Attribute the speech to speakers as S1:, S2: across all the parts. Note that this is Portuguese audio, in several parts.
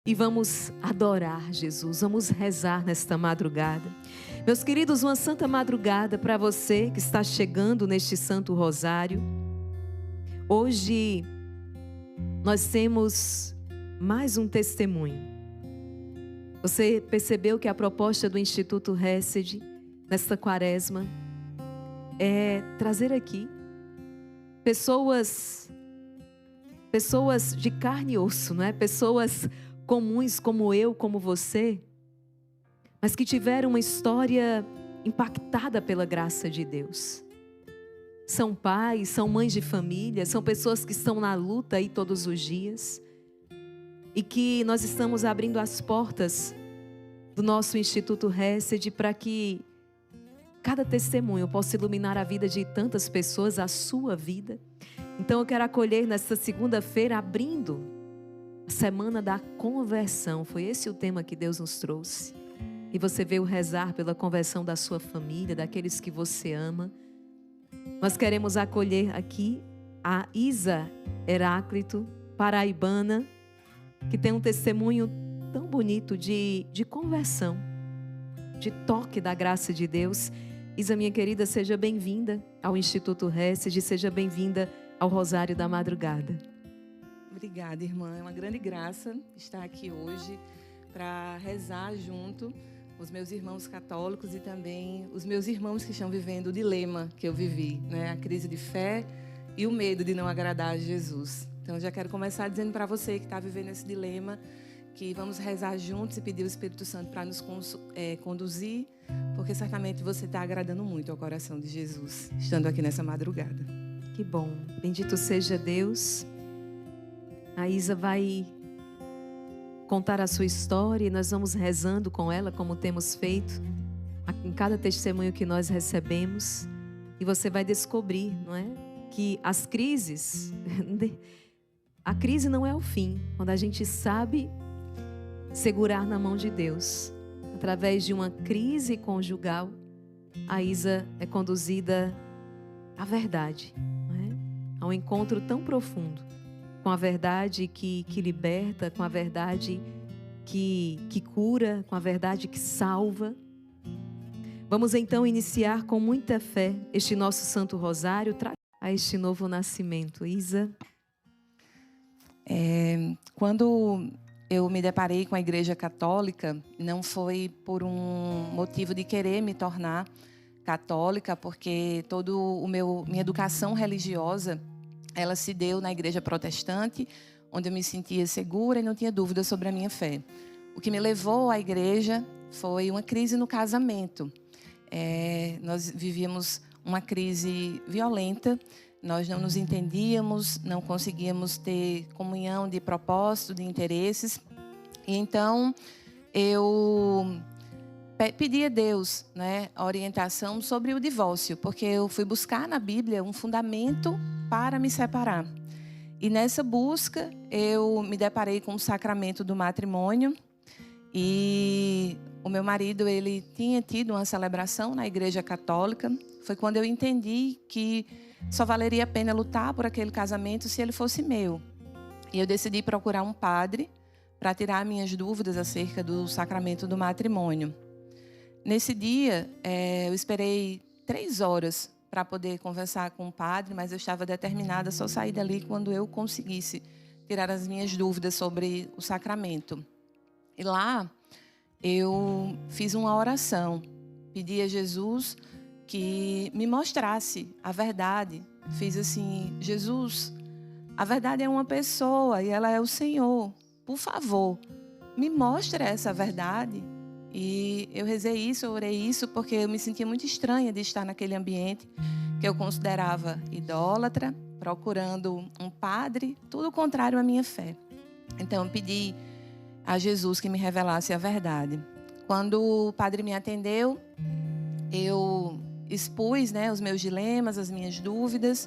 S1: e vamos adorar Jesus, vamos rezar nesta madrugada. Meus queridos, uma santa madrugada para você que está chegando neste Santo Rosário. Hoje nós temos mais um testemunho. Você percebeu que a proposta do Instituto Hesed nesta quaresma é trazer aqui pessoas de carne e osso, não é? Pessoas comuns como eu, como você, mas que tiveram uma história impactada pela graça de Deus. São pais, são mães de família, são pessoas que estão na luta aí todos os dias e que nós estamos abrindo as portas do nosso Instituto Hesed para que cada testemunho possa iluminar a vida de tantas pessoas, a sua vida. Então eu quero acolher nesta segunda-feira, abrindo a semana da conversão. Foi esse o tema que Deus nos trouxe. E você veio rezar pela conversão da sua família, daqueles que você ama. Nós queremos acolher aqui a Isa Heráclito, paraibana, que tem um testemunho tão bonito de conversão, de toque da graça de Deus. Isa, minha querida, seja bem-vinda ao Instituto Hesed, seja bem-vinda ao Rosário da Madrugada.
S2: Obrigada, irmã. É uma grande graça estar aqui hoje para rezar junto os meus irmãos católicos e também os meus irmãos que estão vivendo o dilema que eu vivi, né? A crise de fé e o medo de não agradar a Jesus. Então, eu já quero começar dizendo para você que está vivendo esse dilema que vamos rezar juntos e pedir o Espírito Santo para nos conduzir, porque certamente você está agradando muito ao coração de Jesus, estando aqui nessa madrugada.
S1: Que bom. Bendito seja Deus. A Isa vai contar a sua história e nós vamos rezando com ela, como temos feito em cada testemunho que nós recebemos. E você vai descobrir, não é? Que as crises, a crise não é o fim. Quando a gente sabe segurar na mão de Deus, através de uma crise conjugal, a Isa é conduzida à verdade, não é? A um encontro tão profundo com a verdade que liberta, com a verdade que cura, com a verdade que salva. Vamos então iniciar com muita fé este nosso Santo Rosário, traga a este novo nascimento. Isa.
S2: Quando eu me deparei com a Igreja Católica, não foi por um motivo de querer me tornar católica, porque minha educação religiosa, ela se deu na Igreja Protestante, onde eu me sentia segura e não tinha dúvida sobre a minha fé. O que me levou à igreja foi uma crise no casamento. Nós vivíamos uma crise violenta, nós não nos entendíamos, não conseguíamos ter comunhão de propósito, de interesses. E então eu pedi a Deus, né, a orientação sobre o divórcio, porque eu fui buscar na Bíblia um fundamento para me separar. E nessa busca eu me deparei com o sacramento do matrimônio. E o meu marido, ele tinha tido uma celebração na Igreja Católica. Foi quando eu entendi que só valeria a pena lutar por aquele casamento se ele fosse meu. E eu decidi procurar um padre para tirar minhas dúvidas acerca do sacramento do matrimônio. Nesse dia, eu esperei 3 horas para poder conversar com o padre, mas eu estava determinada a só sair dali quando eu conseguisse tirar as minhas dúvidas sobre o sacramento. E lá eu fiz uma oração, pedi a Jesus que me mostrasse a verdade. Fiz assim: Jesus, a verdade é uma pessoa e ela é o Senhor. Por favor, me mostre essa verdade. E eu rezei isso, eu orei isso, porque eu me sentia muito estranha de estar naquele ambiente que eu considerava idólatra, procurando um padre, tudo contrário à minha fé. Então eu pedi a Jesus que me revelasse a verdade. Quando o padre me atendeu, eu expus, né, os meus dilemas, as minhas dúvidas,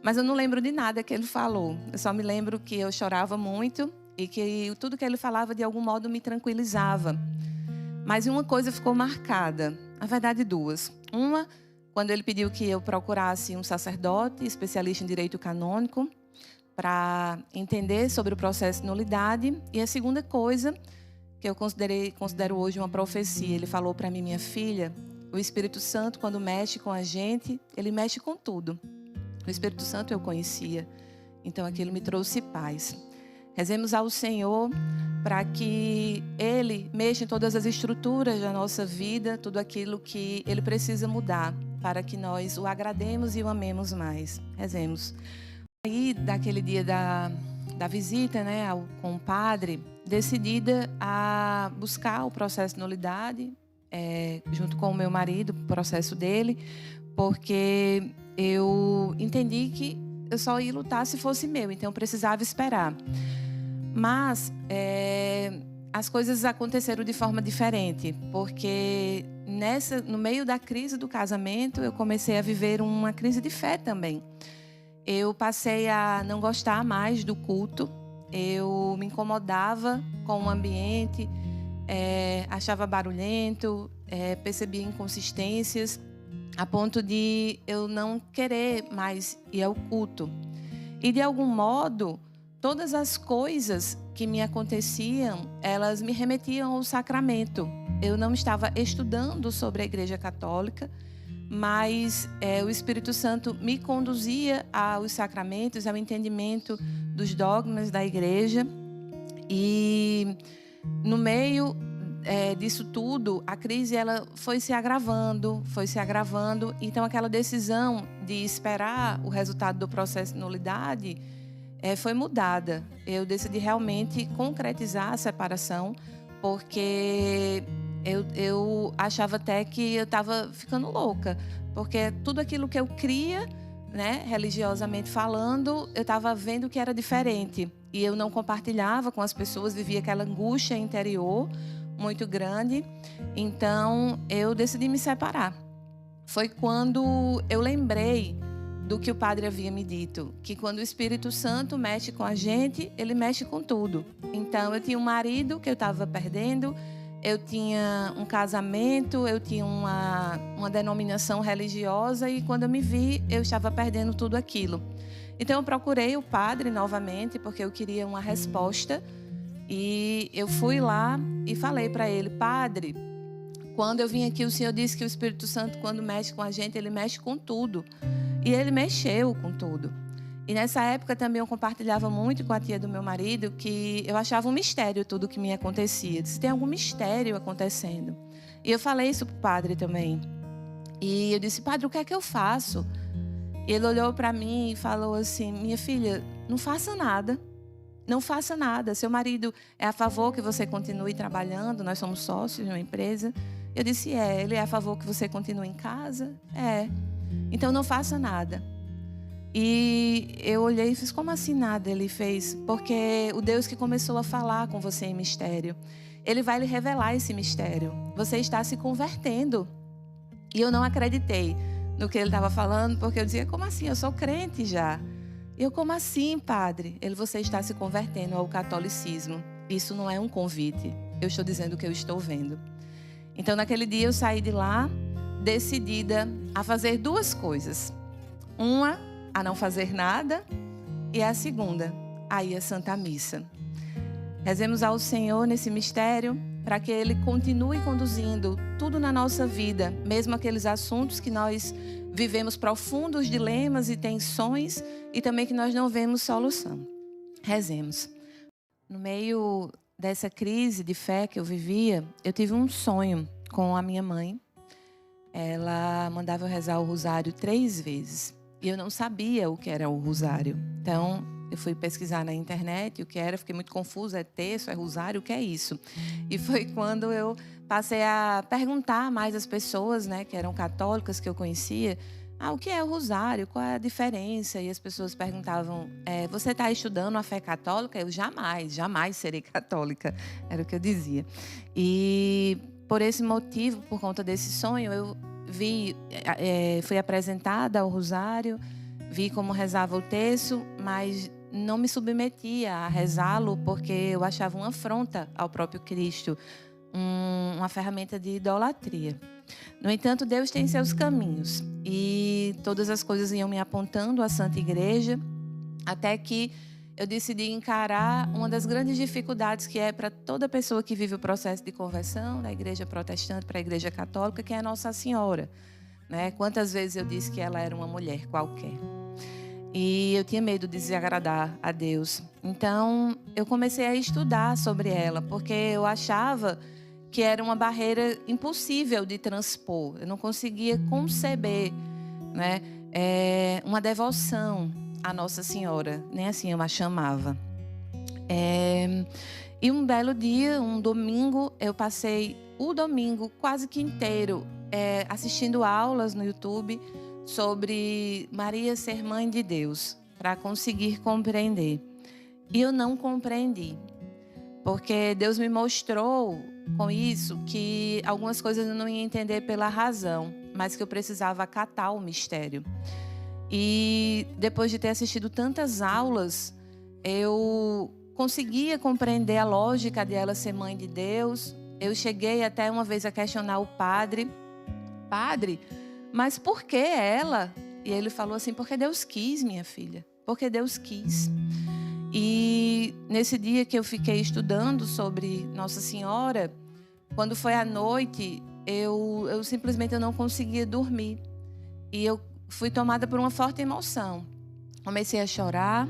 S2: mas eu não lembro de nada que ele falou. Eu só me lembro que eu chorava muito e que tudo que ele falava de algum modo me tranquilizava. Mas uma coisa ficou marcada, na verdade 2. Uma, quando ele pediu que eu procurasse um sacerdote especialista em direito canônico, para entender sobre o processo de nulidade. E a segunda coisa que eu considero hoje uma profecia, ele falou para mim: minha filha, o Espírito Santo, quando mexe com a gente, ele mexe com tudo. O Espírito Santo eu conhecia, então aquilo me trouxe paz. Rezemos ao Senhor para que Ele mexa em todas as estruturas da nossa vida, tudo aquilo que Ele precisa mudar, para que nós o agrademos e o amemos mais. Rezemos. Aí, daquele dia da visita, né, com o padre, decidida a buscar o processo de nulidade, junto com o meu marido, o processo dele, porque eu entendi que eu só ia lutar se fosse meu, então eu precisava esperar. Mas as coisas aconteceram de forma diferente, porque no meio da crise do casamento, eu comecei a viver uma crise de fé também. Eu passei a não gostar mais do culto, eu me incomodava com o ambiente, achava barulhento, percebia inconsistências, a ponto de eu não querer mais ir ao culto. E de algum modo, todas as coisas que me aconteciam, elas me remetiam ao sacramento. Eu não estava estudando sobre a Igreja Católica, mas o Espírito Santo me conduzia aos sacramentos, ao entendimento dos dogmas da Igreja. E no meio disso tudo, a crise ela foi se agravando. Então, aquela decisão de esperar o resultado do processo de nulidade foi mudada. Eu decidi realmente concretizar a separação, porque eu achava até que eu estava ficando louca, porque tudo aquilo que eu cria, né, religiosamente falando, eu estava vendo que era diferente. E eu não compartilhava com as pessoas, vivia aquela angústia interior muito grande. Então, eu decidi me separar. Foi quando eu lembrei do que o padre havia me dito, que quando o Espírito Santo mexe com a gente, ele mexe com tudo. Então, eu tinha um marido que eu estava perdendo, eu tinha um casamento, eu tinha uma denominação religiosa, e quando eu me vi, eu estava perdendo tudo aquilo. Então, eu procurei o padre novamente, porque eu queria uma resposta. E eu fui lá e falei para ele: padre, quando eu vim aqui, o senhor disse que o Espírito Santo, quando mexe com a gente, ele mexe com tudo. E ele mexeu com tudo. E nessa época também eu compartilhava muito com a tia do meu marido que eu achava um mistério tudo que me acontecia. Eu disse: tem algum mistério acontecendo. E eu falei isso para o padre também. E eu disse: padre, o que é que eu faço? E ele olhou para mim e falou assim: minha filha, não faça nada. Não faça nada. Seu marido é a favor que você continue trabalhando, nós somos sócios de uma empresa. Eu disse: ele é a favor que você continue em casa? Então não faça nada. E eu olhei e fiz: como assim nada? Ele fez: porque o Deus que começou a falar com você em mistério, ele vai lhe revelar esse mistério. Você está se convertendo. E eu não acreditei no que ele estava falando, porque eu dizia: como assim? Eu sou crente já. Eu: como assim, padre? Ele: você está se convertendo ao catolicismo. Isso não é um convite. Eu estou dizendo o que eu estou vendo. Então, naquele dia, eu saí de lá decidida a fazer duas coisas. Uma, a não fazer nada. E a segunda, a ir à Santa Missa. Rezemos ao Senhor nesse mistério, para que Ele continue conduzindo tudo na nossa vida, mesmo aqueles assuntos que nós vivemos profundos dilemas e tensões, e também que nós não vemos solução. Rezemos. No meio dessa crise de fé que eu vivia, eu tive um sonho com a minha mãe. Ela mandava eu rezar o rosário 3 vezes. E eu não sabia o que era o rosário. Então, eu fui pesquisar na internet o que era, fiquei muito confusa. É terço, é rosário, o que é isso? E foi quando eu passei a perguntar mais às pessoas, né, que eram católicas, que eu conhecia, o que é o rosário, qual é a diferença? E as pessoas perguntavam: você está estudando a fé católica? Eu: jamais serei católica, era o que eu dizia. E por esse motivo, por conta desse sonho, eu fui apresentada ao rosário, vi como rezava o terço, mas não me submetia a rezá-lo, porque eu achava uma afronta ao próprio Cristo, uma ferramenta de idolatria. No entanto, Deus tem seus caminhos, e todas as coisas iam me apontando à Santa Igreja. Até que eu decidi encarar uma das grandes dificuldades que é para toda pessoa que vive o processo de conversão, da igreja protestante para a igreja católica, que é a Nossa Senhora, né? Quantas vezes eu disse que ela era uma mulher qualquer. E eu tinha medo de desagradar a Deus. Então, eu comecei a estudar sobre ela, porque eu achava que era uma barreira impossível de transpor. Eu não conseguia conceber, né, uma devoção à Nossa Senhora. Nem assim eu a chamava. E um belo dia, um domingo, eu passei o domingo quase que inteiro assistindo aulas no YouTube sobre Maria ser mãe de Deus, para conseguir compreender. E eu não compreendi, porque Deus me mostrou com isso que algumas coisas eu não ia entender pela razão, mas que eu precisava acatar o mistério. E depois de ter assistido tantas aulas, eu conseguia compreender a lógica de ela ser mãe de Deus. Eu cheguei até uma vez a questionar o padre: Padre, mas por que ela? E ele falou assim: porque Deus quis, minha filha. Porque Deus quis. E nesse dia que eu fiquei estudando sobre Nossa Senhora, quando foi à noite, eu simplesmente não conseguia dormir. E eu fui tomada por uma forte emoção. Comecei a chorar.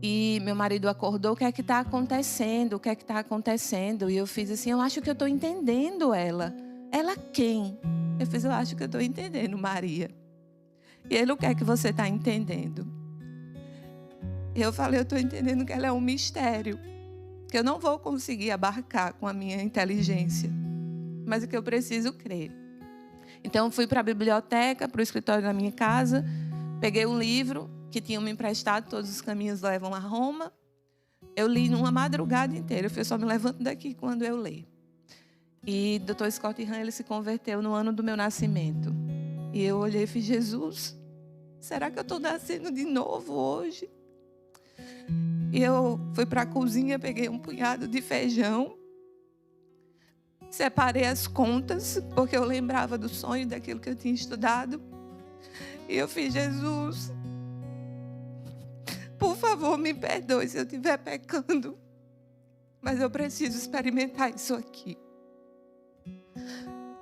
S2: E meu marido acordou: o que é que está acontecendo? O que é que está acontecendo? E eu fiz assim: eu acho que eu estou entendendo ela. Ela quem? Eu fiz: eu acho que eu estou entendendo, Maria. E ele: o que é que você está entendendo? E eu falei: eu estou entendendo que ela é um mistério, que eu não vou conseguir abarcar com a minha inteligência, mas que eu preciso crer. Então, fui para a biblioteca, para o escritório da minha casa, peguei um livro que tinham me emprestado, Todos os Caminhos Levam a Roma. Eu li numa madrugada inteira. Eu só me levanto daqui quando eu leio. E o Dr. Scott Hahn, ele se converteu no ano do meu nascimento. E eu olhei e fiz: Jesus, será que eu estou nascendo de novo hoje? E eu fui para a cozinha, peguei um punhado de feijão, separei as contas, porque eu lembrava do sonho, daquilo que eu tinha estudado. E eu fiz: Jesus, por favor, me perdoe se eu estiver pecando, mas eu preciso experimentar isso aqui.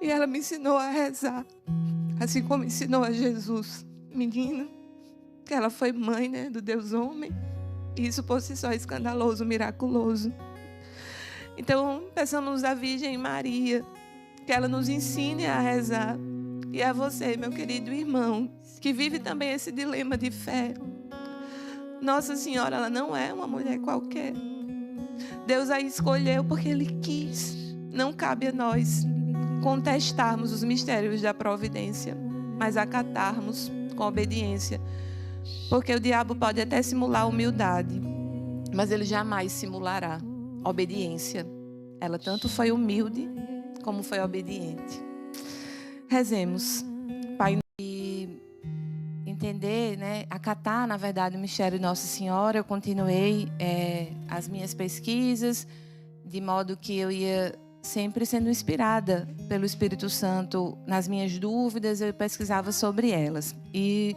S2: E ela me ensinou a rezar, assim como ensinou a Jesus, menina, que ela foi mãe, né, do Deus homem. E isso por si só é escandaloso, miraculoso. Então, peçamos à Virgem Maria que ela nos ensine a rezar. E a você, meu querido irmão, que vive também esse dilema de fé. Nossa Senhora, ela não é uma mulher qualquer. Deus a escolheu porque Ele quis. Não cabe a nós contestarmos os mistérios da providência, mas acatarmos com obediência. Porque o diabo pode até simular humildade, mas ele jamais simulará obediência. Ela tanto foi humilde como foi obediente. Rezemos. Pai, e entender, né, acatar, na verdade, o mistério de Nossa Senhora. Eu continuei as minhas pesquisas, de modo que eu ia sempre sendo inspirada pelo Espírito Santo nas minhas dúvidas. Eu pesquisava sobre elas. E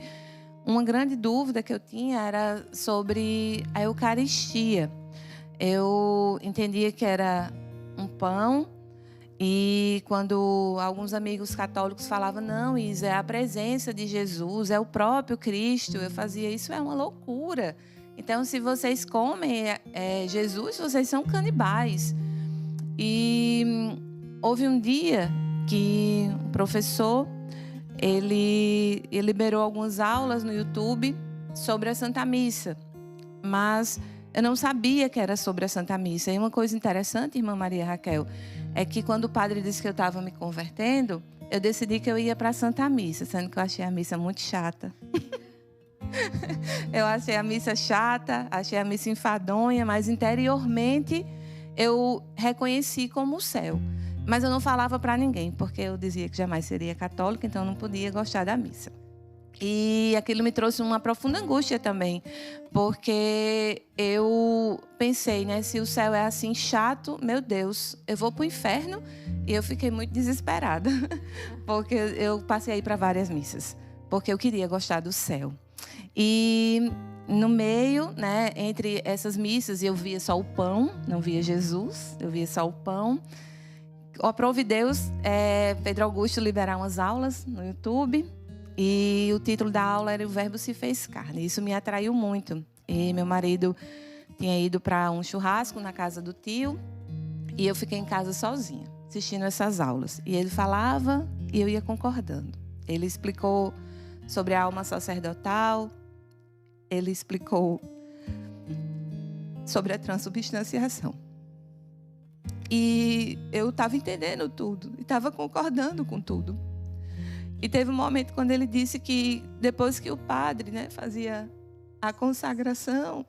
S2: uma grande dúvida que eu tinha era sobre a Eucaristia. Eu entendia que era um pão, e quando alguns amigos católicos falavam: não, Isa, é a presença de Jesus, é o próprio Cristo, eu fazia: isso é uma loucura. Então, se vocês comem Jesus, vocês são canibais. E houve um dia que um professor, ele liberou algumas aulas no YouTube sobre a Santa Missa, mas eu não sabia que era sobre a Santa Missa. E uma coisa interessante, irmã Maria Raquel, é que quando o padre disse que eu estava me convertendo, eu decidi que eu ia para a Santa Missa, sendo que eu achei a missa muito chata. Eu achei a missa chata, achei a missa enfadonha, mas interiormente eu reconheci como o céu. Mas eu não falava para ninguém, porque eu dizia que jamais seria católica, então eu não podia gostar da missa. E aquilo me trouxe uma profunda angústia também, porque eu pensei, né, se o céu é assim chato, meu Deus, eu vou para o inferno. E eu fiquei muito desesperada, porque eu passei aí para várias missas, porque eu queria gostar do céu. E no meio, né, entre essas missas, eu via só o pão, não via Jesus, eu via só o pão. Aprove Deus, Pedro Augusto liberar umas aulas no YouTube. E o título da aula era O Verbo se fez carne. Isso me atraiu muito. E meu marido tinha ido para um churrasco na casa do tio. E eu fiquei em casa sozinha, assistindo essas aulas. E ele falava e eu ia concordando. Ele explicou sobre a alma sacerdotal. Ele explicou sobre a transubstanciação. E eu estava entendendo tudo. E estava concordando com tudo. E teve um momento quando ele disse que depois que o padre, né, fazia a consagração,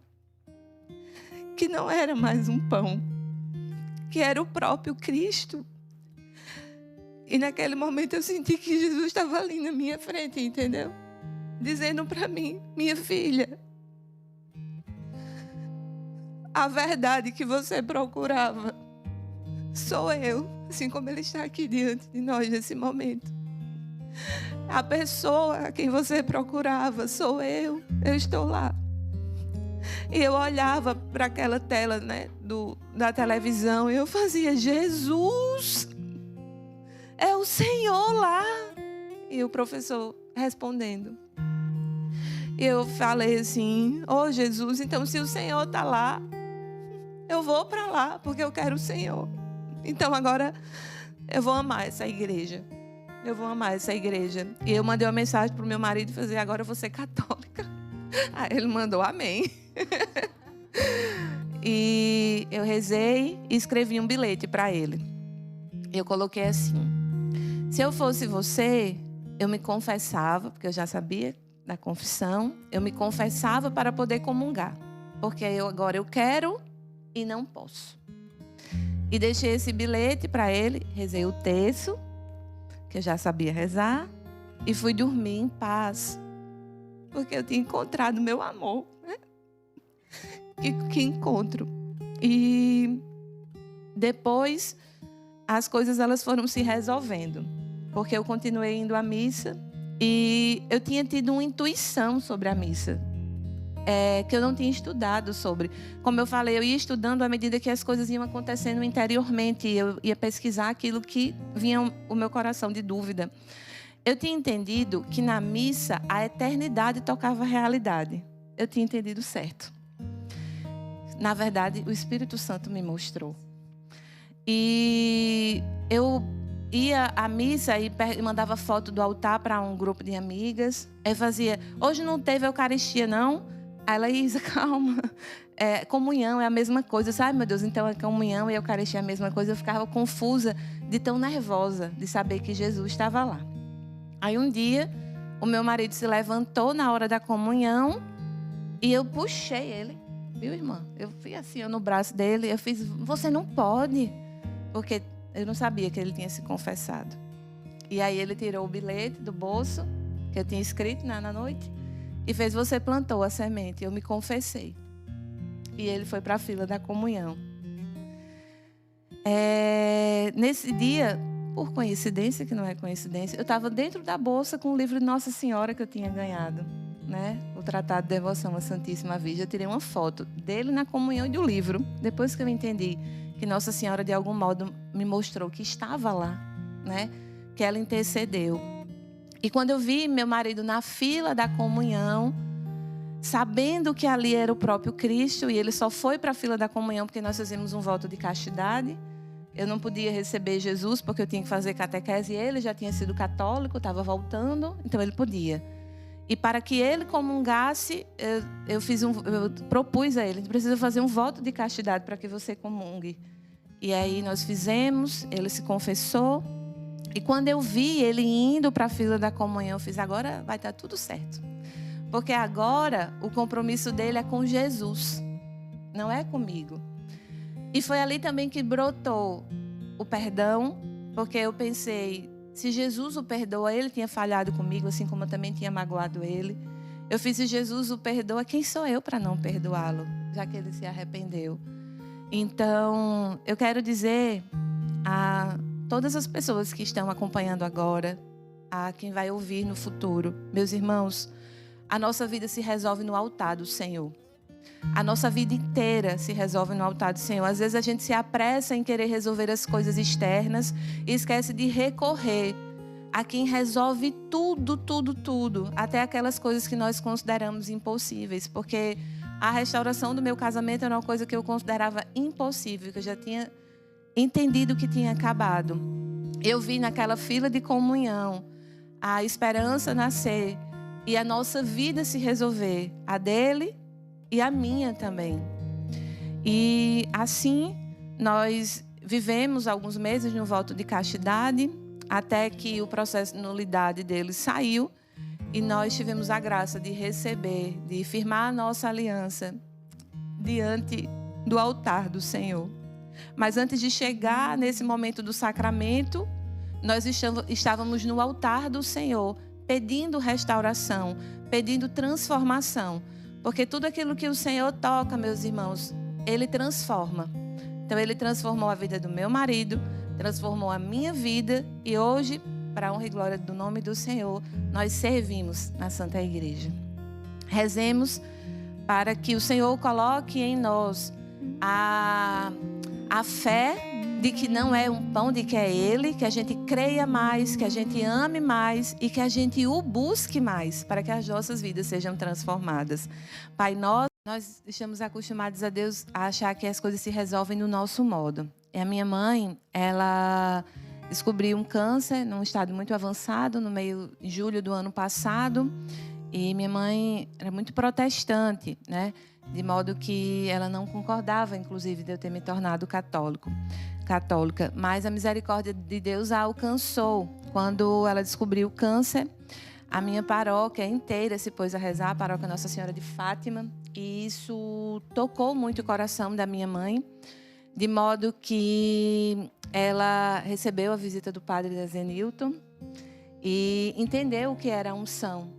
S2: que não era mais um pão, que era o próprio Cristo. E naquele momento eu senti que Jesus estava ali na minha frente, entendeu? Dizendo para mim, minha filha, a verdade que você procurava sou eu, assim como Ele está aqui diante de nós nesse momento. A pessoa a quem você procurava sou eu estou lá. E eu olhava para aquela tela, né, da televisão e eu fazia, Jesus, é o Senhor lá. E o professor respondendo. E eu falei assim, Jesus, então se o Senhor está lá, eu vou para lá, porque eu quero o Senhor. Então agora eu vou amar essa igreja. Eu vou amar essa igreja. E eu mandei uma mensagem para o meu marido fazer, agora eu vou ser católica. Aí ele mandou amém. E eu rezei e escrevi um bilhete para ele. Eu coloquei assim, se eu fosse você, eu me confessava, porque eu já sabia da confissão, eu me confessava para poder comungar. Porque agora eu quero e não posso. E deixei esse bilhete para ele, rezei o terço, que eu já sabia rezar, e fui dormir em paz. Porque eu tinha encontrado meu amor, né? Que encontro. E depois as coisas elas foram se resolvendo. Porque eu continuei indo à missa e eu tinha tido uma intuição sobre a missa. Que eu não tinha estudado sobre. Como eu falei, eu ia estudando à medida que as coisas iam acontecendo interiormente. Eu ia pesquisar aquilo que vinha o meu coração de dúvida. Eu tinha entendido que na missa a eternidade tocava a realidade. Eu tinha entendido certo. Na verdade, o Espírito Santo me mostrou. E eu ia à missa e mandava foto do altar para um grupo de amigas. Eu fazia, hoje não teve Eucaristia, não? Aí ela, Isa, calma. Comunhão é a mesma coisa. Sabe, meu Deus, então a comunhão e a Eucaristia é a mesma coisa. Eu ficava confusa, de tão nervosa, de saber que Jesus estava lá. Aí um dia, o meu marido se levantou na hora da comunhão e eu puxei ele. Viu, irmã? Eu fui assim, no braço dele. Eu fiz, você não pode. Porque eu não sabia que ele tinha se confessado. E aí ele tirou o bilhete do bolso, que eu tinha escrito na noite, e fez, você plantou a semente. Eu me confessei. E ele foi para a fila da comunhão. Nesse dia, por coincidência, que não é coincidência, eu estava dentro da bolsa com o livro de Nossa Senhora que eu tinha ganhado, né? O Tratado de Devoção à Santíssima Virgem. Eu tirei uma foto dele na comunhão e do livro. Depois que eu entendi que Nossa Senhora, de algum modo, me mostrou que estava lá, né? Que ela intercedeu. E quando eu vi meu marido na fila da comunhão, sabendo que ali era o próprio Cristo, e ele só foi para a fila da comunhão porque nós fizemos um voto de castidade. Eu não podia receber Jesus porque eu tinha que fazer catequese e ele já tinha sido católico, estava voltando, então ele podia. E para que ele comungasse, eu propus a ele, precisa fazer um voto de castidade para que você comungue. E aí nós fizemos, ele se confessou. E quando eu vi ele indo para a fila da comunhão, eu fiz, agora vai estar tudo certo. Porque agora o compromisso dele é com Jesus, não é comigo. E foi ali também que brotou o perdão, porque eu pensei, se Jesus o perdoa, ele tinha falhado comigo, assim como eu também tinha magoado ele. Eu fiz, se Jesus o perdoa, quem sou eu para não perdoá-lo, já que ele se arrependeu? Então, eu quero dizer a todas as pessoas que estão acompanhando agora, a quem vai ouvir no futuro, meus irmãos, a nossa vida se resolve no altar do Senhor. A nossa vida inteira se resolve no altar do Senhor. Às vezes a gente se apressa em querer resolver as coisas externas e esquece de recorrer a quem resolve tudo, tudo, tudo. Até aquelas coisas que nós consideramos impossíveis. Porque a restauração do meu casamento era uma coisa que eu considerava impossível, que eu já tinha entendido que tinha acabado. Eu vi naquela fila de comunhão a esperança nascer e a nossa vida se resolver. A dele e a minha também. E assim, nós vivemos alguns meses no voto de castidade, até que o processo de nulidade dele saiu e nós tivemos a graça de receber, de firmar a nossa aliança diante do altar do Senhor. Mas antes de chegar nesse momento do sacramento, nós estávamos no altar do Senhor, pedindo restauração, pedindo transformação. Porque tudo aquilo que o Senhor toca, meus irmãos, Ele transforma. Então, Ele transformou a vida do meu marido, transformou a minha vida. E hoje, para a honra e glória do nome do Senhor, nós servimos na Santa Igreja. Rezemos para que o Senhor coloque em nós a fé de que não é um pão, de que é Ele, que a gente creia mais, que a gente ame mais e que a gente o busque mais, para que as nossas vidas sejam transformadas. Pai, nós estamos acostumados a Deus a achar que as coisas se resolvem no nosso modo. E a minha mãe, ela descobriu um câncer num estado muito avançado, em julho do ano passado. E minha mãe era muito protestante, né? De modo que ela não concordava, inclusive, de eu ter me tornado católica. Mas a misericórdia de Deus a alcançou. Quando ela descobriu o câncer, a minha paróquia inteira se pôs a rezar, a paróquia Nossa Senhora de Fátima. E isso tocou muito o coração da minha mãe, de modo que ela recebeu a visita do padre Zenilton e entendeu o que era a unção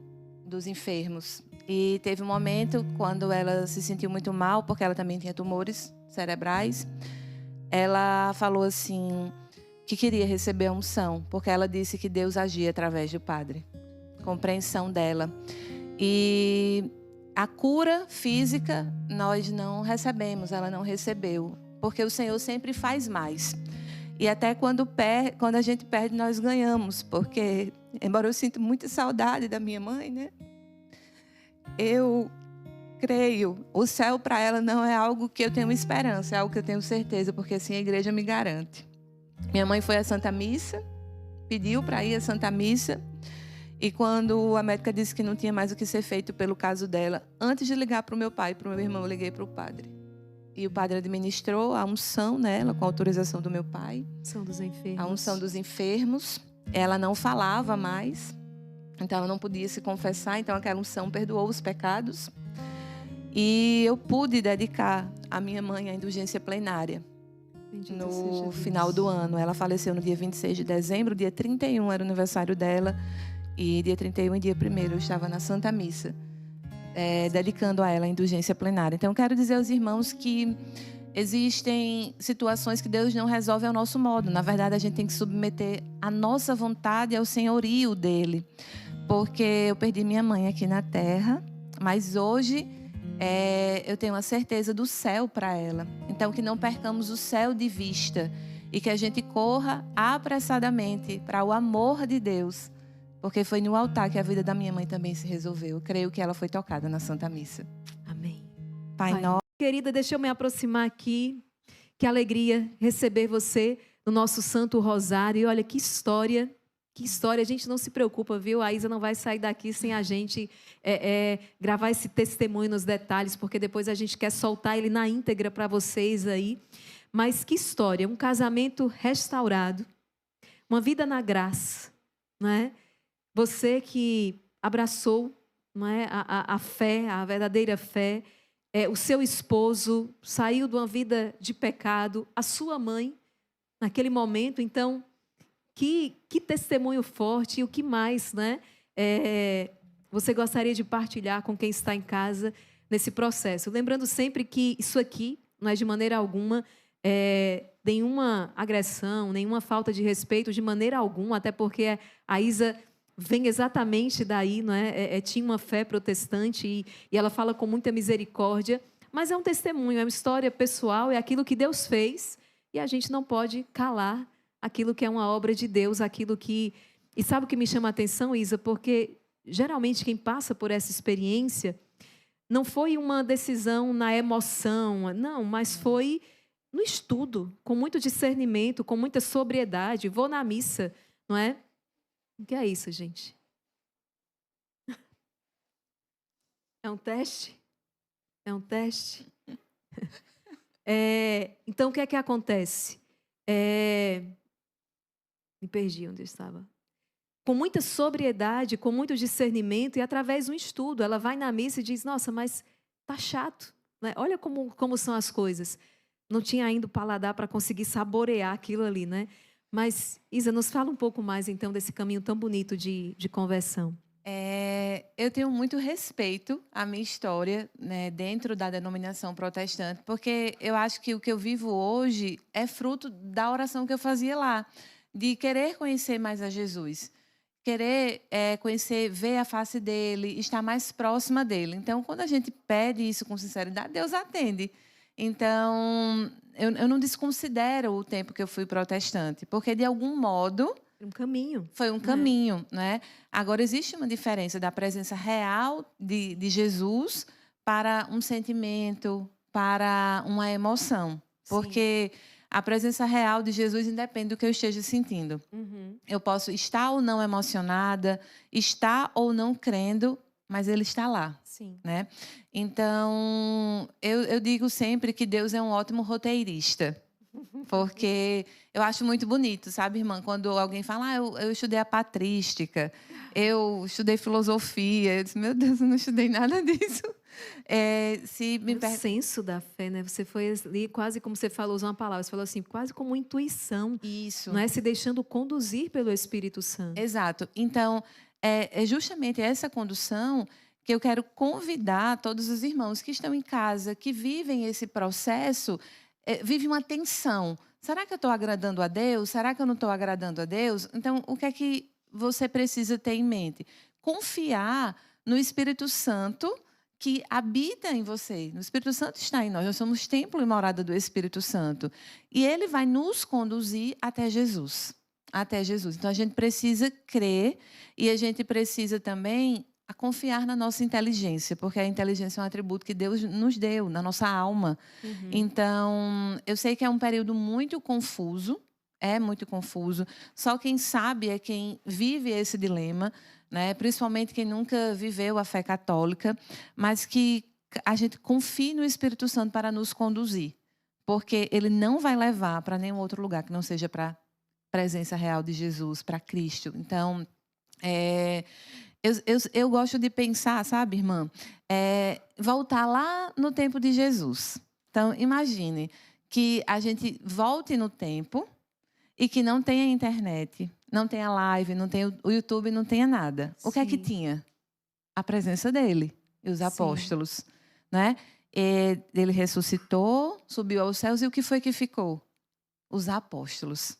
S2: dos enfermos. E teve um momento quando ela se sentiu muito mal, porque ela também tinha tumores cerebrais. Ela falou assim, que queria receber a unção, porque ela disse que Deus agia através do padre. Compreensão dela. E a cura física nós não recebemos, ela não recebeu, porque o Senhor sempre faz mais. E até quando a gente perde, nós ganhamos, porque, embora eu sinta muita saudade da minha mãe, né? Eu creio, o céu para ela não é algo que eu tenho esperança, é algo que eu tenho certeza, porque assim a igreja me garante. Minha mãe foi à Santa Missa, pediu para ir à Santa Missa, e quando a médica disse que não tinha mais o que ser feito pelo caso dela, antes de ligar para o meu pai e para o meu irmão, eu liguei para o padre. E o padre administrou a unção nela, com a autorização do meu pai.
S1: Unção dos enfermos.
S2: A unção dos enfermos. Ela não falava mais, então ela não podia se confessar, então aquela unção perdoou os pecados. E eu pude dedicar a minha mãe à indulgência plenária. Bendito no final do ano. Ela faleceu no dia 26 de dezembro, dia 31 era o aniversário dela. E dia 31 e dia 1º eu estava na Santa Missa, dedicando a ela a indulgência plenária. Então eu quero dizer aos irmãos que existem situações que Deus não resolve ao nosso modo. Na verdade, a gente tem que submeter a nossa vontade ao senhorio dele. Porque eu perdi minha mãe aqui na terra, mas hoje eu tenho a certeza do céu para ela. Então, que não percamos o céu de vista e que a gente corra apressadamente para o amor de Deus, porque foi no altar que a vida da minha mãe também se resolveu. Eu creio que ela foi tocada na Santa Missa.
S1: Amém.
S2: Pai nosso.
S1: Querida, deixa eu me aproximar aqui. Que alegria receber você no nosso Santo Rosário. E olha, que história. Que história, a gente não se preocupa, viu? A Isa não vai sair daqui sem a gente gravar esse testemunho nos detalhes, porque depois a gente quer soltar ele na íntegra para vocês aí. Mas que história, um casamento restaurado, uma vida na graça, não é? Você que abraçou, não é? a fé, a verdadeira fé, o seu esposo saiu de uma vida de pecado, a sua mãe, naquele momento, então... Que testemunho forte e o que mais, né? Você gostaria de partilhar com quem está em casa nesse processo? Lembrando sempre que isso aqui não é de maneira alguma nenhuma agressão, nenhuma falta de respeito, de maneira alguma, até porque a Isa vem exatamente daí, não é? Tinha uma fé protestante e ela fala com muita misericórdia, mas é um testemunho, é uma história pessoal, é aquilo que Deus fez e a gente não pode calar aquilo que é uma obra de Deus, aquilo que... E sabe o que me chama a atenção, Isa? Porque geralmente quem passa por essa experiência não foi uma decisão na emoção, não, mas foi no estudo, com muito discernimento, com muita sobriedade. Vou na missa, não é? O que é isso, gente? É um teste? É um teste? Então, o que é que acontece? Me perdi onde eu estava. Com muita sobriedade, com muito discernimento e através de um estudo. Ela vai na missa e diz, nossa, mas tá chato. Né? Olha como são as coisas. Não tinha ainda o paladar para conseguir saborear aquilo ali, né? Mas, Isa, nos fala um pouco mais, então, desse caminho tão bonito de conversão.
S2: Eu tenho muito respeito à minha história, né, dentro da denominação protestante, porque eu acho que o que eu vivo hoje é fruto da oração que eu fazia lá, de querer conhecer mais a Jesus, querer conhecer, ver a face dele, estar mais próxima dele. Então, quando a gente pede isso com sinceridade, Deus atende. Então, eu não desconsidero o tempo que eu fui protestante, porque, de algum modo...
S1: Um caminho.
S2: Foi um caminho, né? Agora, existe uma diferença da presença real de Jesus para um sentimento, para uma emoção. Porque a presença real de Jesus independe do que eu esteja sentindo.
S1: Uhum.
S2: Eu posso estar ou não emocionada, estar ou não crendo, mas Ele está lá.
S1: Sim.
S2: Né? Então, eu digo sempre que Deus é um ótimo roteirista. Porque eu acho muito bonito, sabe, irmã? Quando alguém fala, eu estudei a patrística, eu estudei filosofia. Eu disse, meu Deus, eu não estudei nada disso.
S1: O senso da fé, né? Você foi ali quase como você falou, usou uma palavra, você falou assim, quase como intuição.
S2: Isso.
S1: Não é? Se deixando conduzir pelo Espírito Santo.
S2: Exato. Então, é justamente essa condução que eu quero convidar todos os irmãos que estão em casa, que vivem esse processo, vive uma tensão. Será que eu estou agradando a Deus? Será que eu não estou agradando a Deus? Então, o que é que você precisa ter em mente? Confiar no Espírito Santo que habita em você. O Espírito Santo está em nós. Nós somos templo e morada do Espírito Santo. E ele vai nos conduzir até Jesus. Até Jesus. Então, a gente precisa crer e a gente precisa também a confiar na nossa inteligência, porque a inteligência é um atributo que Deus nos deu, na nossa alma.
S1: Uhum.
S2: Então, eu sei que é um período muito confuso, é muito confuso. Só quem sabe é quem vive esse dilema, né? Principalmente quem nunca viveu a fé católica, mas que a gente confie no Espírito Santo para nos conduzir, porque ele não vai levar para nenhum outro lugar que não seja para a presença real de Jesus, para Cristo. Então, eu gosto de pensar, sabe, irmã? Voltar lá no tempo de Jesus. Então, imagine que a gente volte no tempo e que não tenha internet, não tenha live, não tenha o YouTube, não tenha nada. O que é que tinha? A presença dele e os apóstolos. Né? Ele ressuscitou, subiu aos céus e o que foi que ficou? Os apóstolos.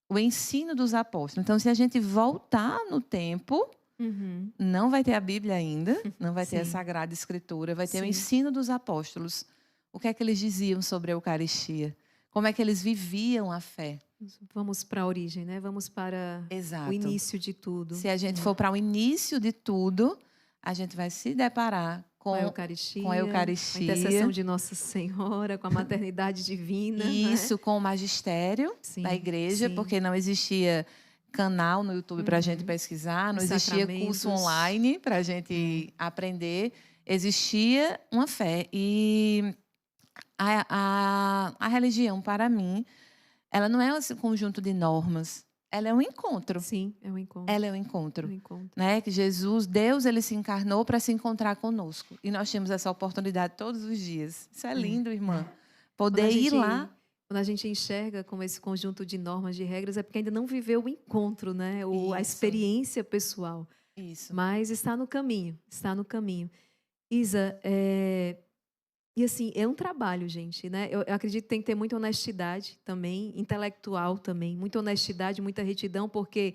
S2: O ensino dos apóstolos. Então, se a gente voltar no tempo...
S1: Uhum.
S2: Não vai ter a Bíblia ainda, não vai ter a Sagrada Escritura, vai ter o ensino dos apóstolos. O que é que eles diziam sobre a Eucaristia? Como é que eles viviam a fé?
S1: Vamos para a origem, né? Vamos para o início de tudo.
S2: Se a gente for para o início de tudo, a gente vai se deparar com a Eucaristia,
S1: a intercessão de Nossa Senhora, com a maternidade divina.
S2: Isso,
S1: né?
S2: com o magistério da igreja, porque não existia canal no YouTube para a gente pesquisar, não existia curso online para a gente aprender, existia uma fé. E a religião, para mim, ela não é um conjunto de normas, ela é um encontro.
S1: Sim, é um encontro.
S2: Ela é um encontro.
S1: É um encontro.
S2: Né? Que Jesus, Deus, ele se encarnou para se encontrar conosco. E nós temos essa oportunidade todos os dias. Isso é lindo, irmã. Poder ir lá.
S1: Quando a gente enxerga como esse conjunto de normas, de regras, é porque ainda não viveu o encontro, né? A experiência pessoal.
S2: Isso.
S1: Mas está no caminho, está no caminho. Isa, e assim, é um trabalho, gente, né? Eu acredito que tem que ter muita honestidade também, intelectual também, muita honestidade, muita retidão, porque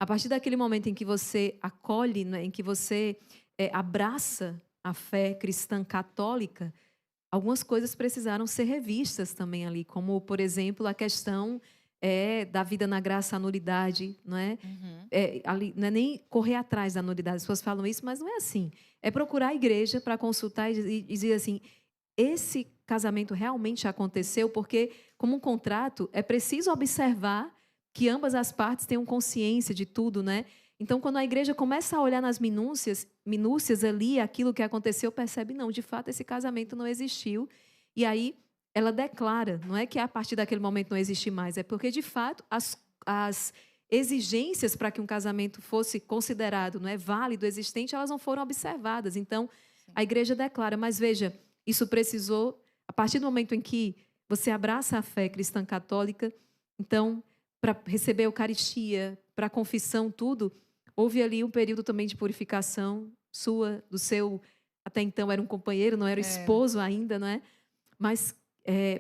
S1: A partir daquele momento em que você acolhe, né, em que você abraça a fé cristã católica, algumas coisas precisaram ser revistas também ali, como, por exemplo, a questão da vida na graça, a nulidade, não é?
S2: Uhum.
S1: Ali, não é nem correr atrás da nulidade, as pessoas falam isso, mas não é assim. É procurar a igreja para consultar e dizer assim, esse casamento realmente aconteceu, porque, como um contrato, é preciso observar que ambas as partes tenham consciência de tudo, né? Então, quando a igreja começa a olhar nas minúcias ali, aquilo que aconteceu, percebe, não, de fato, esse casamento não existiu. E aí, ela declara, não é que a partir daquele momento não existe mais, é porque, de fato, as exigências para que um casamento fosse considerado, não é, válido, existente, elas não foram observadas. Então, a igreja declara, mas veja, isso precisou, a partir do momento em que você abraça a fé cristã católica, então, para receber a Eucaristia, para a confissão, tudo, houve ali um período também de purificação sua, do seu, até então era um companheiro, não era o esposo ainda, não é? Mas,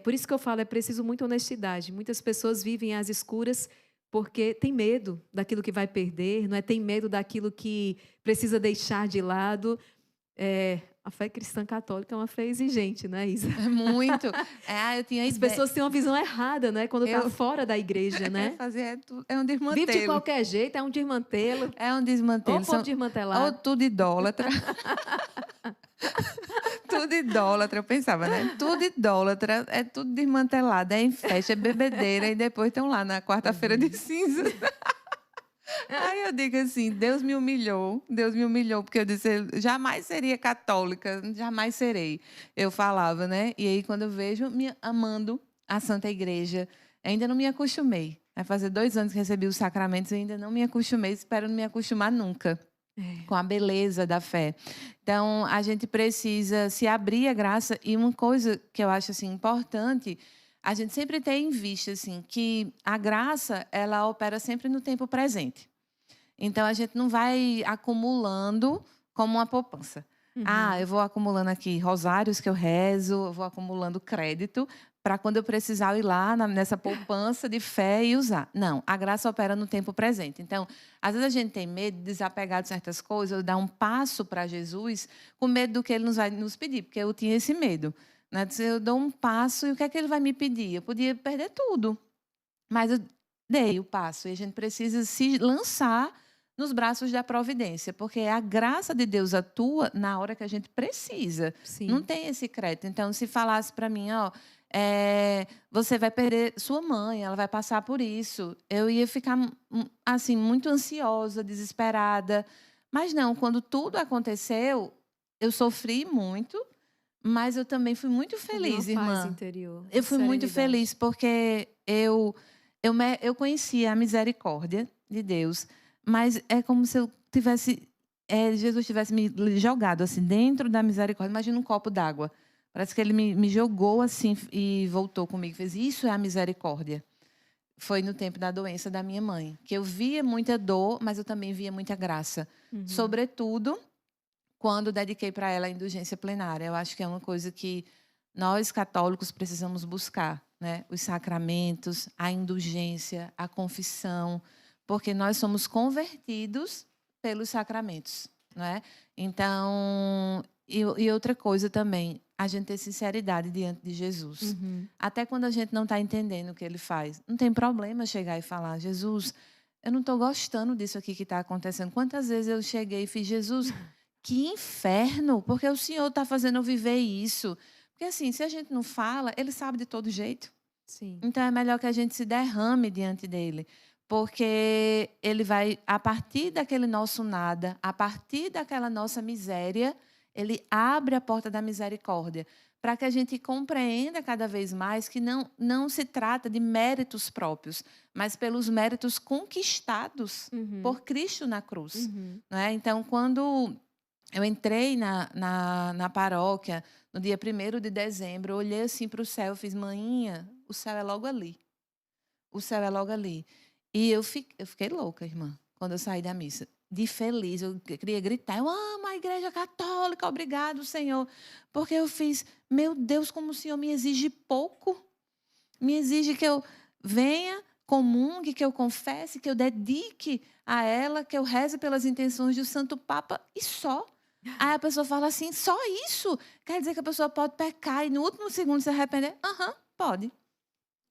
S1: por isso que eu falo, é preciso muita honestidade. Muitas pessoas vivem às escuras porque tem medo daquilo que vai perder, não é? Tem medo daquilo que precisa deixar de lado. A fé cristã católica é uma fé exigente, né, Isa?
S2: É muito. Eu tinha
S1: As
S2: ideia.
S1: pessoas têm uma visão errada, né? Quando está fora da igreja, né?
S2: É um desmantelo.
S1: Vive de qualquer jeito, é um desmantelo.
S2: É um desmantelo.
S1: Ou povo desmantelado.
S2: Ou tudo idólatra. Tudo idólatra, eu pensava, né? Tudo idólatra, é tudo desmantelado, é em festa, é bebedeira, e depois estão lá na quarta-feira de cinzas. Aí eu digo assim, Deus me humilhou, porque eu disse, eu jamais seria católica, jamais serei. Eu falava, né? E aí, quando eu vejo, me amando a Santa Igreja, ainda não me acostumei. Vai fazer 2 anos que recebi os sacramentos, eu ainda não me acostumei, espero não me acostumar nunca com a beleza da fé. Então, a gente precisa se abrir à graça. E uma coisa que eu acho assim, importante, a gente sempre tem em vista assim, que a graça ela opera sempre no tempo presente. Então, a gente não vai acumulando como uma poupança. Eu vou acumulando aqui rosários que eu rezo, eu vou acumulando crédito para quando eu precisar ir lá nessa poupança de fé e usar. Não, a graça opera no tempo presente. Então, às vezes a gente tem medo de desapegar de certas coisas, ou dar um passo para Jesus, com medo do que ele nos vai nos pedir, porque eu tinha esse medo. Né? Eu dou um passo e o que é que ele vai me pedir? Eu podia perder tudo, mas eu dei o passo. E a gente precisa se lançar nos braços da providência, porque a graça de Deus atua na hora que a gente precisa.
S1: Sim.
S2: Não tem esse crédito. Então, se falasse para mim, você vai perder sua mãe, ela vai passar por isso, eu ia ficar assim muito ansiosa, desesperada. Mas não, quando tudo aconteceu, eu sofri muito, mas eu também fui muito feliz,
S1: uma paz
S2: irmã.
S1: interior,
S2: Eu fui muito feliz porque eu conhecia a misericórdia de Deus, mas é como se eu tivesse Jesus tivesse me jogado assim dentro da misericórdia. Imagina um copo d'água. Parece que ele me jogou assim e voltou comigo. Fez, isso é a misericórdia. Foi no tempo da doença da minha mãe, que eu via muita dor, mas eu também via muita graça. Sobretudo, quando dediquei para ela a indulgência plenária. Eu acho que é uma coisa que nós, católicos, precisamos buscar. Né? Os sacramentos, a indulgência, a confissão, porque nós somos convertidos pelos sacramentos. Não é? Então, e outra coisa também, a gente ter sinceridade diante de Jesus. Até quando a gente não está entendendo o que ele faz. Não tem problema chegar e falar, Jesus, eu não estou gostando disso aqui que está acontecendo. Quantas vezes eu cheguei e fiz, Jesus, que inferno, porque o Senhor está fazendo eu viver isso. Porque assim, se a gente não fala, ele sabe de todo jeito.
S1: Sim.
S2: Então é melhor que a gente se derrame diante dele. Porque ele vai, a partir daquele nosso nada, a partir daquela nossa miséria, ele abre a porta da misericórdia, para que a gente compreenda cada vez mais que não se trata de méritos próprios, mas pelos méritos conquistados por Cristo na cruz. Não é? Então, quando eu entrei na paróquia, no dia 1º de dezembro, eu olhei assim para o céu e fiz, maninha, o céu é logo ali. O céu é logo ali. E eu fiquei louca, irmã, quando eu saí da missa. De feliz, eu queria gritar, eu amo a Igreja Católica, obrigado, Senhor. Porque eu fiz, meu Deus, como o Senhor me exige pouco. Me exige que eu venha, comungue, que eu confesse, que eu dedique a ela, que eu reze pelas intenções do Santo Papa e só. Aí a pessoa fala assim, só isso? Quer dizer que a pessoa pode pecar e no último segundo se arrepender? Aham, pode.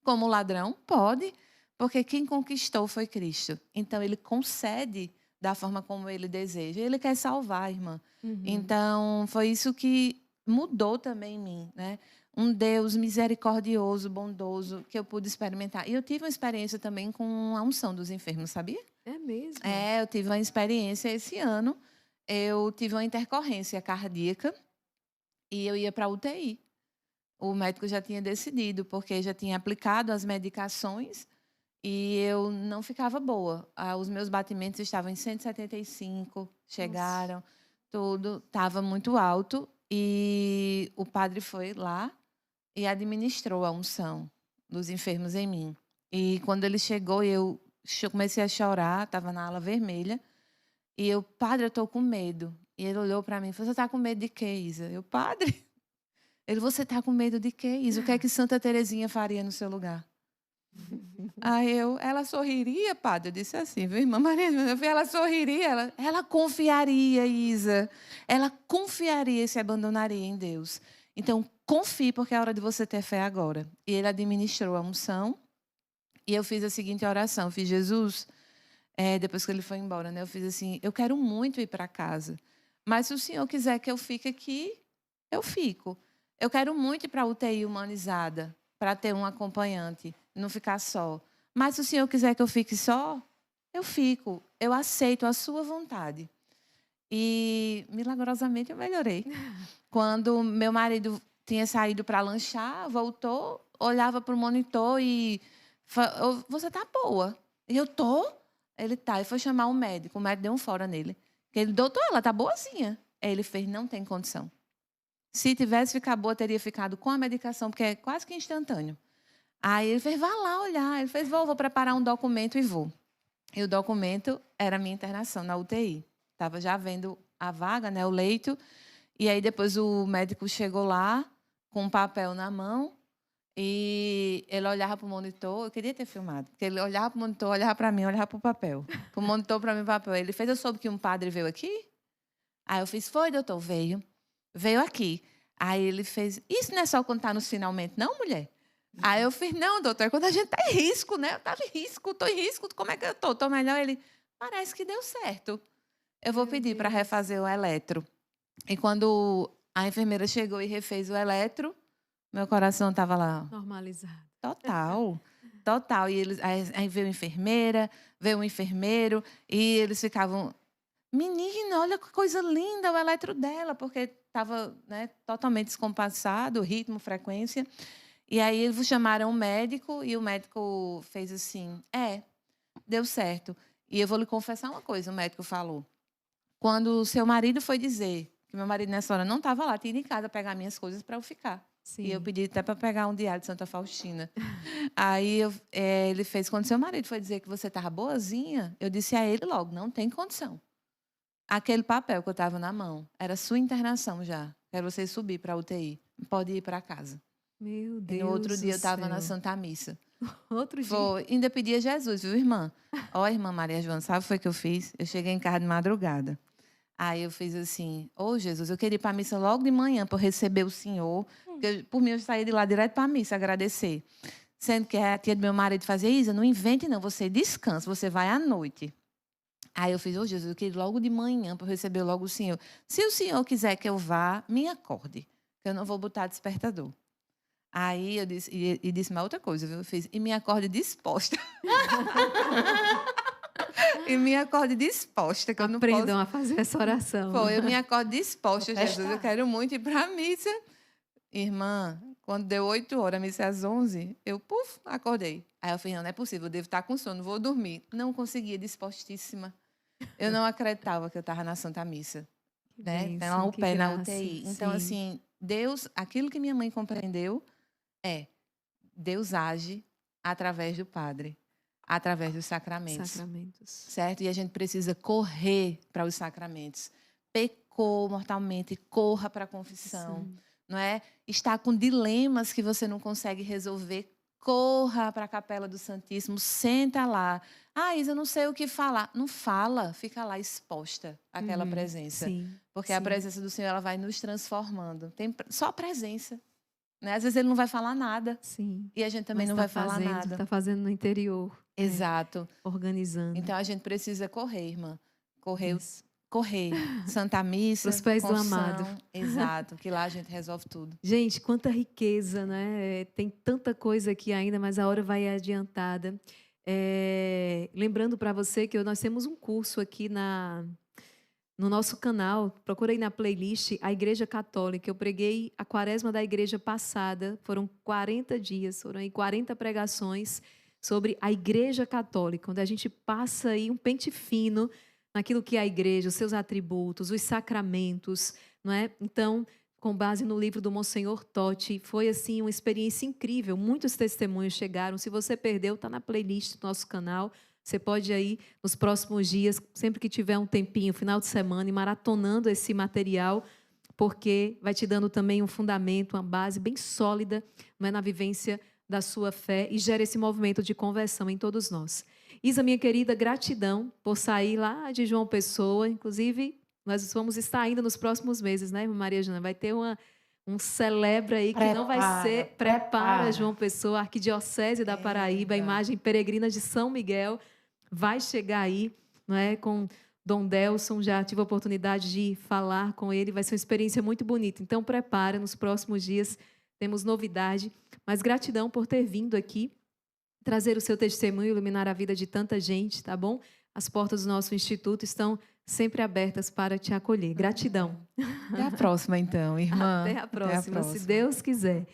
S2: Como ladrão? Pode. Porque quem conquistou foi Cristo. Então, ele concede da forma como ele deseja. Ele quer salvar, irmã. Então, foi isso que mudou também em mim, né? Um Deus misericordioso, bondoso, que eu pude experimentar. E eu tive uma experiência também com a unção dos enfermos, sabia?
S1: É mesmo?
S2: Eu tive uma experiência esse ano. Eu tive uma intercorrência cardíaca e eu ia para a UTI. O médico já tinha decidido, porque já tinha aplicado as medicações e eu não ficava boa. Os meus batimentos estavam em 175, chegaram, tudo estava muito alto. E o padre foi lá e administrou a unção dos enfermos em mim. E quando ele chegou, eu comecei a chorar, estava na ala vermelha. E eu, padre, eu estou com medo. E ele olhou para mim e falou, você está com medo de quê, Isa? Eu, padre... Ele, você está com medo de quê, Isa? O que é que Santa Terezinha faria no seu lugar? Aí ela sorriria, padre? Eu disse assim, viu, irmã Maria? Ela sorriria, ela confiaria, Isa. Ela confiaria e se abandonaria em Deus. Então, confie, porque é hora de você ter fé agora. E ele administrou a unção. E eu fiz a seguinte oração. Eu fiz, Jesus, depois que ele foi embora, né? Eu fiz assim, eu quero muito ir para casa. Mas se o Senhor quiser que eu fique aqui, eu fico. Eu quero muito ir para a UTI humanizada, para ter um acompanhante, não ficar só. Mas se o Senhor quiser que eu fique só, eu fico. Eu aceito a sua vontade. E, milagrosamente, eu melhorei. Quando meu marido tinha saído para lanchar, voltou, olhava para o monitor e... Você está boa? E eu tô. Ele tá. E foi chamar o médico deu um fora nele. Ele, doutor, ela tá boazinha. Aí ele fez, não tem condição. Se tivesse ficado boa, teria ficado com a medicação, porque é quase que instantâneo. Aí ele fez, vá lá olhar. Ele fez, vou preparar um documento e vou. E o documento era a minha internação na UTI. Estava já vendo a vaga, né, o leito. E aí depois o médico chegou lá com um papel na mão e ele olhava para o monitor. Eu queria ter filmado, porque ele olhava para o monitor, olhava para mim, olhava para o papel. Para o monitor, para mim, o papel. Ele fez, eu soube que um padre veio aqui? Aí eu fiz, foi, doutor, veio. Veio aqui. Aí ele fez, isso não é só quando está nos finalmente, não, mulher? Aí eu fiz, não, doutor, é quando a gente está em risco, né? Eu estava em risco, estou em risco, como é que eu estou? Estou melhor? Ele, parece que deu certo. Eu vou pedir para refazer o eletro. E quando a enfermeira chegou e refez o eletro, meu coração estava lá.
S1: Normalizado.
S2: Total. Total. E aí veio a enfermeira, veio o enfermeiro, e eles ficavam... Menina, olha que coisa linda o eletro dela, porque estava, né, totalmente descompassado, ritmo, frequência. E aí eles chamaram o médico e o médico fez assim, deu certo. E eu vou lhe confessar uma coisa, o médico falou. Quando o seu marido foi dizer que meu marido nessa hora não estava lá, tinha ido em casa pegar minhas coisas para eu ficar.
S1: Sim.
S2: E eu pedi até para pegar um diário de Santa Faustina. Aí ele fez, quando seu marido foi dizer que você estava boazinha, eu disse a ele logo, não tem condição. Aquele papel que eu estava na mão era sua internação já. Quero você subir para a UTI. Pode ir para casa.
S1: Meu Deus.
S2: E no outro dia eu estava
S1: céu.
S2: na Santa Missa.
S1: Outro dia.
S2: Foi. Ainda pedi a Jesus, viu, irmã? Ó, irmã Maria Joana, sabe o que foi que eu fiz? Eu cheguei em casa de madrugada. Aí eu fiz assim, Jesus, eu queria ir para a missa logo de manhã para receber o Senhor. Porque, por mim, eu saí de lá direto para a missa, agradecer. Sendo que a tia do meu marido fazia, Isa, não invente não, você descansa, você vai à noite. Aí eu fiz, Jesus, eu queria ir logo de manhã para receber logo o Senhor. Se o Senhor quiser que eu vá, me acorde, que eu não vou botar despertador. Aí eu disse, e disse uma outra coisa, viu? Eu fiz, e me acorde disposta. E me acorde disposta, que eu não posso...
S1: Aprendam a fazer essa oração.
S2: Foi, eu me acordo disposta, Jesus, eu quero muito ir para a missa. Irmã, quando deu 8 horas, a missa às 11, eu, acordei. Aí eu falei, não é possível, eu devo estar com sono, vou dormir. Não conseguia, dispostíssima. Eu não acreditava que eu estava na Santa Missa. Né? Então, o pé na UTI. Então, assim, Deus, aquilo que minha mãe compreendeu Deus age através do Padre, através dos sacramentos. Certo? E a gente precisa correr para os sacramentos. Pecou mortalmente, corra para a confissão. Sim. Não é? Está com dilemas que você não consegue resolver, corra para a Capela do Santíssimo, senta lá. Ah, Isa, eu não sei o que falar. Não fala, fica lá exposta àquela presença.
S1: Sim,
S2: Porque a
S1: sim.
S2: presença do Senhor ela vai nos transformando. Tem só a presença. Né? Às vezes ele não vai falar nada.
S1: Sim.
S2: E a gente também
S1: Mas
S2: não
S1: tá
S2: vai falar
S1: fazendo,
S2: nada.
S1: tá fazendo no interior,
S2: Exato.
S1: organizando.
S2: Então a gente precisa correr, irmã.
S1: Isso.
S2: Correr. Santa Missa,
S1: Pros pés do
S2: confissão.
S1: amado.
S2: Exato. Que lá a gente resolve tudo.
S1: Gente, quanta riqueza, né? Tem tanta coisa aqui ainda, mas a hora vai adiantada. Lembrando para você que nós temos um curso aqui no nosso canal. Procurei na playlist a Igreja Católica. Eu preguei a quaresma da igreja passada. Foram 40 dias, foram aí 40 pregações sobre a Igreja Católica, onde a gente passa aí um pente fino naquilo que é a igreja, os seus atributos, os sacramentos, não é? Então, com base no livro do Monsenhor Totti, foi assim uma experiência incrível. Muitos testemunhos chegaram. Se você perdeu, está na playlist do nosso canal. Você pode aí, nos próximos dias, sempre que tiver um tempinho, final de semana, ir maratonando esse material, porque vai te dando também um fundamento, uma base bem sólida, não é, na vivência da sua fé e gera esse movimento de conversão em todos nós. Isa, minha querida, gratidão por sair lá de João Pessoa. Inclusive, nós vamos estar ainda nos próximos meses, né, irmã Maria Jana? Vai ter um celebra aí que não vai ser... Prepara João Pessoa, Arquidiocese da Paraíba, a imagem peregrina de São Miguel. Vai chegar aí, não é? Com Dom Delson, já tive a oportunidade de falar com ele, vai ser uma experiência muito bonita. Então, prepara, nos próximos dias temos novidade. Mas gratidão por ter vindo aqui, trazer o seu testemunho, iluminar a vida de tanta gente, tá bom? As portas do nosso instituto estão sempre abertas para te acolher. Gratidão.
S2: Até a próxima, então, irmã.
S1: Até a próxima, se Deus quiser.